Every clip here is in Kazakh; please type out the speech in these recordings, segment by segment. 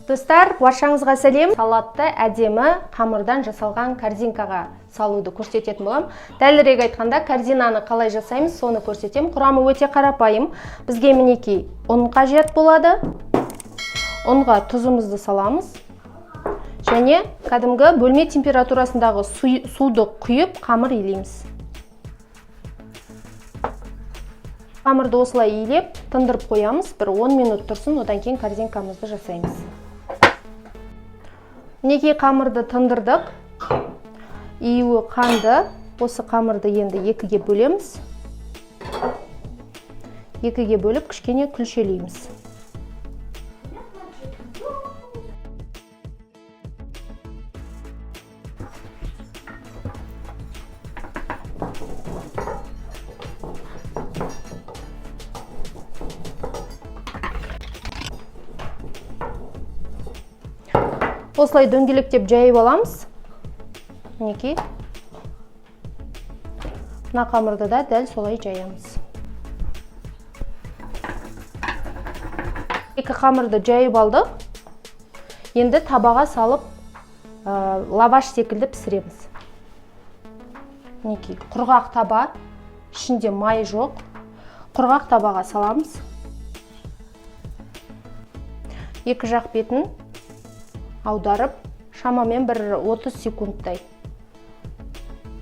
Достар, баршаңызға сәлем. Салатты әдемі қамырдан жасалған корзинкаға салуды көрсететін болам. Дәлірек айтқанда, корзинаны қалай жасаймыз, соны көрсетем. Құрамы өте қарапайым. Бізге мінекей ұн қажет болады. Ұнға тұзымызды саламыз. Және кәдімгі бөлме температурасындағы суды құйып, қамыр илейміз. Қамырды осылай илеп, тындырып қоямыз. Бір 10 минут тұрсын, одан кейін корзинкамызды жасаймыз. Мінекей қамырды тындырдық. Июі қанды. Осы қамырды енді екіге бөлеміз. Екіге бөліп, кішкене күлшелейміз. Осылай дөңгелектеп жайып аламыз. Мінекей. Мына қамырды да дәл солай жаямыз. Екі қамырды жайып алдық. Енді табаға салып, лаваш секілді пісіреміз. Мінекей, құрғақ таба, ішінде май жоқ. Құрғақ табаға саламыз. Екі жақ бетін аударып, шамамен бір 30 секундтай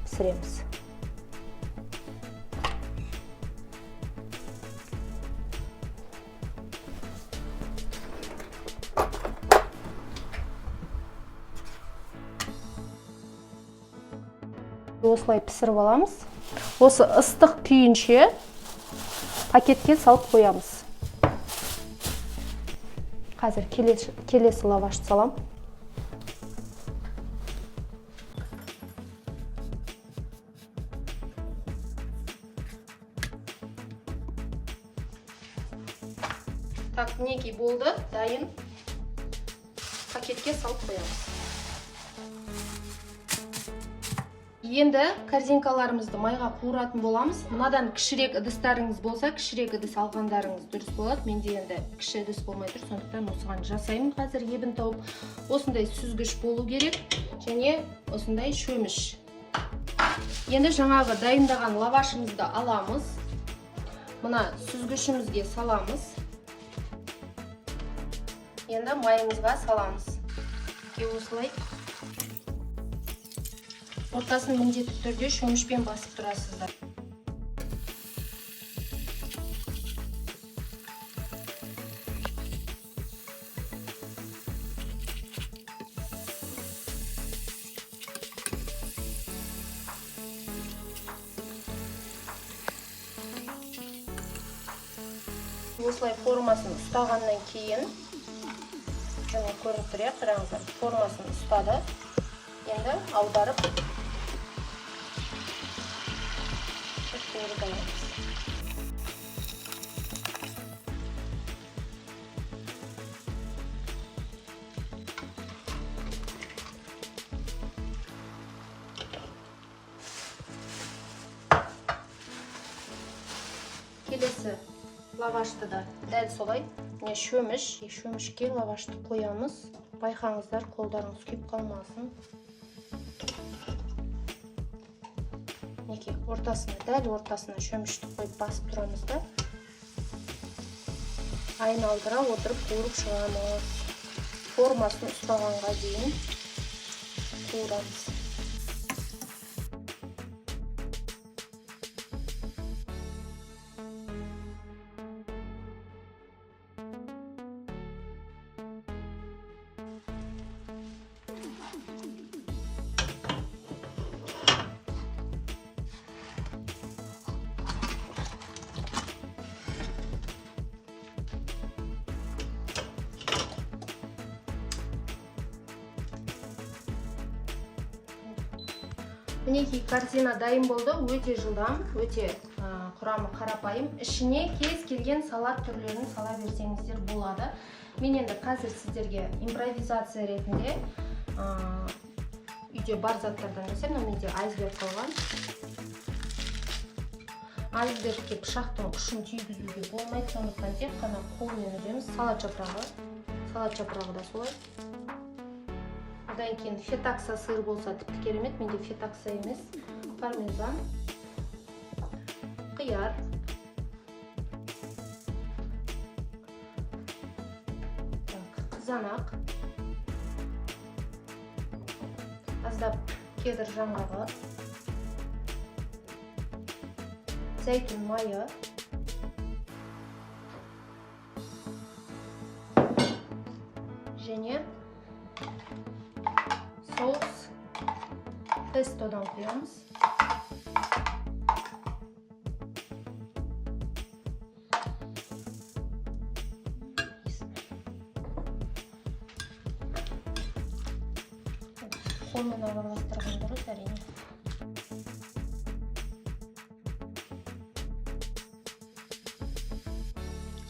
пісіреміз. Осылай пісіріп аламыз. Осы ыстық күйінше пакетке салып қоямыз. Қазір келесі лавашты салам. Так, мінекей болды, дайын. Пакетке салып қоямыз. Енді корзинкаларымызды майға қуыратын боламыз. Мынадан кішірек ыдыстарыңыз болса, кішірек ыдыс алғандарыңыз дұрыс болады. Менде енді кіші ыдыс болмай тұр, сондықтан осыған жасаймын қазір ебін тауып. Осындай сүзгіш болу керек, және осындай шөміш. Енді жаңағы дайындаған лавашымызды аламыз. Мына сүзгішімізге саламыз. Енді майымызға саламыз. Осылай. Ортасын міндетті түрде шөмішпен басып тұрасыздар. Осылай формасын ұстағаннан кейін, және көрініп тұр, қараңыздар, формасын ұстады. Енді аударып қуырып аламыз. Келесі лавашты да дәл солай, шөмішке лавашты қоямыз. Байқаңыздар, қолдарыңыз күйіп қалмасын. Дәл ортасына шөмішті қойып басып тұрамыз да. Айналдыра отырып қуырып шығамыз. Формасын ұстағанға дейін қуырамыз. Мінекей корзина дайын болды, өте жылдам, өте құрамы қарапайым. Ішіне кез келген салат түрлерін сала берсеңіздер болады. Мен енді қазір сіздерге импровизация ретінде үйде бар заттардан жасаймын. Менде айсберг болған. Айсбергке пышақтың ұшын түйгізуге болмайды, сондықтан тек қана қолмен үземіз. Салат жапырағы салат жапырағы да солай. Одан кейін фетакса сыр болса тіпті керемет. Менде фетакса емес, пармезан, қияр, қызанақ, аздап кедір жаңғағы, зәйтүн майы, және соус пестодан құямыз. Қолмен араластырған дұрыс әрине.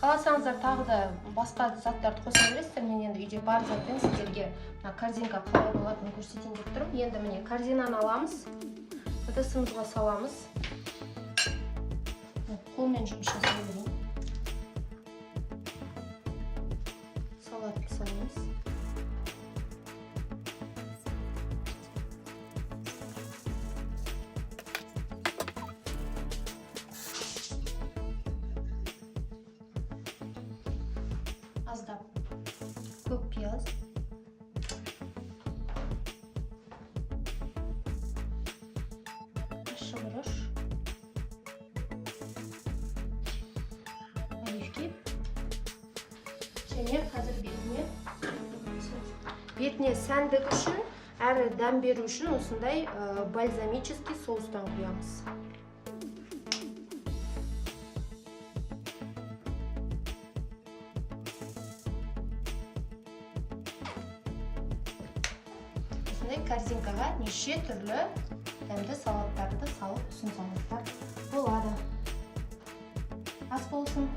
Қаласаңыздар тағы да басқа заттарды қоса бересіздер. Мен енді үйде бар затпен сіздерге корзинка қалай болатынын көрсетейін деп тұрмын. Енді міне корзинаны аламыз, ыдысымызға саламыз. Қолмен жұмыс жасай берейін. Салатты саламыз. Аздап көк пияз, шылырыш, оливки және қазір бетіне сәндік үшін әрі дәм беру үшін осындай бальзамический соустан құямыз. Корзинкаға неше түрлі дәмді салаттарды салып ұсынсаңыздар болады. Ас болсын!